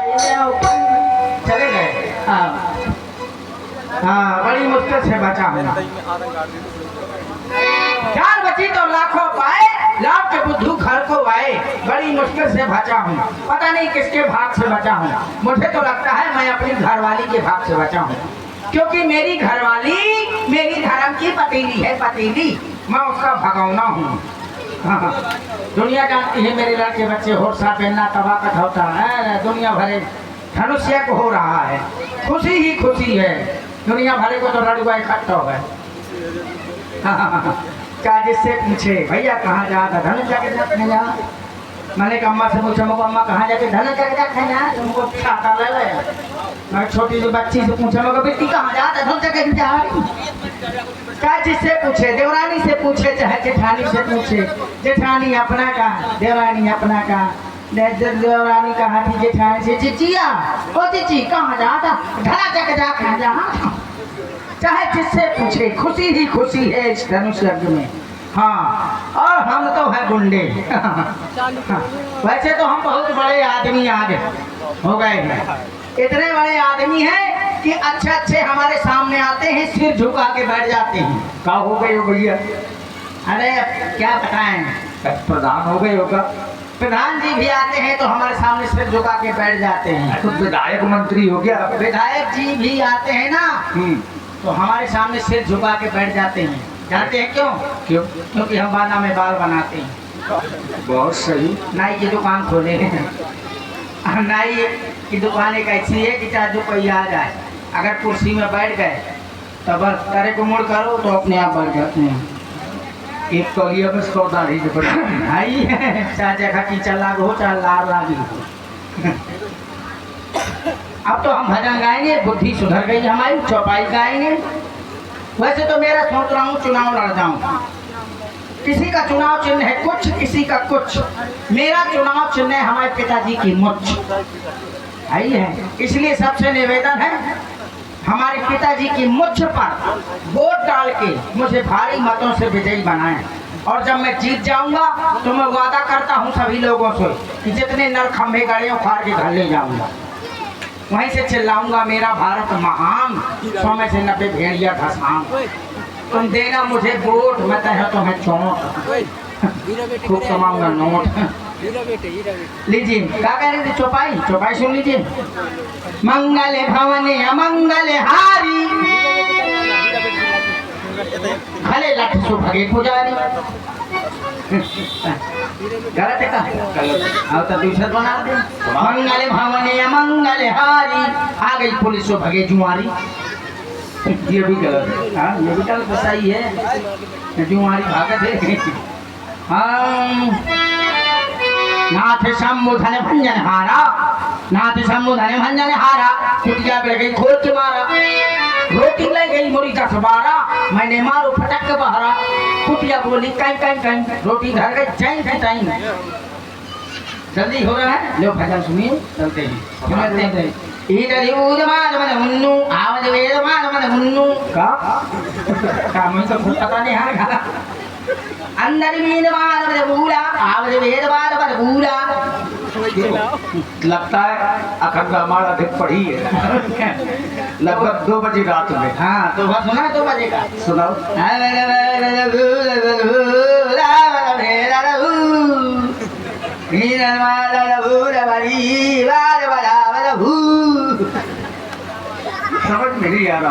चले गए। हाँ हाँ, बड़ी मुश्किल से बचा हूँ। जान बची तो लाखों पाए, लाख के बुद्धू घर को आए। बड़ी मुश्किल से बचा हूँ, पता नहीं किसके भाग से बचा हूँ। मुझे तो लगता है मैं अपनी घरवाली के भाग से बचा हूँ, क्योंकि मेरी घरवाली मेरी धर्म की पतीली है, पतीली। मैं उसका भगौना हूँ। दुनिया जानती है मेरे लड़के बच्चे होरसा पहनना तबाकत होता है। दुनिया भरे धनुष्य को हो रहा है, खुशी ही खुशी है। दुनिया भरे को तो लड़ुआ इकट्ठा है। क्या जिससे पूछे भैया कहाँ जाता धनुष जाके देखने जा। मैंने कहा अम्मा से पूछा मको अम्मा कहाँ जाके धनुष जाके देखने जा, तुमको छाता ले ले। मैं छोटी सी बच्ची से पूछा मको बेटी कहाँ जाता धनुष जाके जा। क्या जिससे पूछे, देवरानी से पूछे चाहे जेठानी से पूछे। जेठानी अपना का, देवरानी अपना का। देवरानी कहा थी जेठानी से चिचिया ओ चिची कहाँ जाता धरा जाके जा कहाँ जा। चाहे जिससे पूछे खुशी ही खुशी है इस धनुष यज्ञ में। हाँ, और हम तो हैं गुंडे। वैसे तो हम बहुत बड़े आदमी आज हो गए हैं। इतने बड़े आदमी हैं कि अच्छे अच्छे हमारे सामने आते हैं, सिर झुका के बैठ जाते हैं। क्या हो गए हो भैया? अरे क्या बताएं, प्रधान हो गए होगा। प्रधान जी भी आते हैं तो हमारे सामने सिर झुका के बैठ जाते हैं। तो विधायक मंत्री हो गया। विधायक जी भी आते हैं ना, तो हमारे सामने सिर झुका के बैठ जाते हैं। जानते हैं क्यों? क्यों? क्योंकि हम बाना में बाल बनाते हैं। बहुत सही। नाई की दुकान खोले हैं। नाई की दुकान एक ऐसी है कि चाहे जो कोई आ जाए, अगर कुर्सी में बैठ गए तो बस करे को मुड़ करो तो अपने आप बैठ जाते हैं। एक तौलिया में 100 दाढ़ी से बड़ी नाई है, चाहे जगह कीचड़ लाग हो चाहे लार लागी हो। अब तो हम भजन गाएंगे, बुद्धि सुधर गई हमारी, चौपाई गाएंगे। वैसे तो मेरा सोच रहा हूँ चुनाव लड़ जाऊँ। किसी का चुनाव चिन्ह है कुछ, किसी का कुछ। मेरा चुनाव चिन्ह है हमारे पिताजी की मुच्छ आई है। इसलिए सबसे निवेदन है हमारे पिताजी की मुच्छ पर वोट डाल के मुझे भारी मतों से विजयी बनाएं। और जब मैं जीत जाऊंगा तो मैं वादा करता हूँ सभी लोगों से कि जितने नर खंभे गड़े उखाड़ के घर ले जाऊंगा। वहीं से चिल्लाऊंगा मेरा भारत महान, 100 में से 90 भेड़िया घसाम। तुम देना मुझे वोट, मैं तह तुम्हें चोट खूब कमाऊंगा नोट। लीजिए क्या कह रहे थे? चौपाई चौपाई सुन लीजिए। मंगल भवने अमंगल हारी, भले लठ सो भगे पुजारी। गलत है का? गलत तो दूसरा बना दे। मंगल भवने अमंगल हारी, आ गई पुलिस सो भगे जुआरी। ये भी गलत है। हाँ ये भी गलत सही है, जुआरी भागत है। नाथ शंभु धन भंजन हारा, नाथ शंभु धन भंजन हारा। कुटिया बढ़ गई खोल के मारा, रोटी ले गई मुड़ी 10 12। मैंने मारो फटक के बहरा, कुटिया बोली कहीं कहीं कहीं, रोटी धर गई चैन की टाइम। जल्दी हो रहा है, लो भजन सुनिए, चलते हैं सुनते हैं। इधर उदमान मन मुन्नू आवद वेदमान मन मुन्नू का मुझे तो खुद पता नहीं है। अंदर मीन मार मन भूला आवद वेदमान मन भूला। लगता है अखंड हमारा अधिक पढ़ी है। लगभग 2 बजे रात में। हाँ तो बस सुना 2 बजे का सुनाओ। समझ में नहीं आ रहा।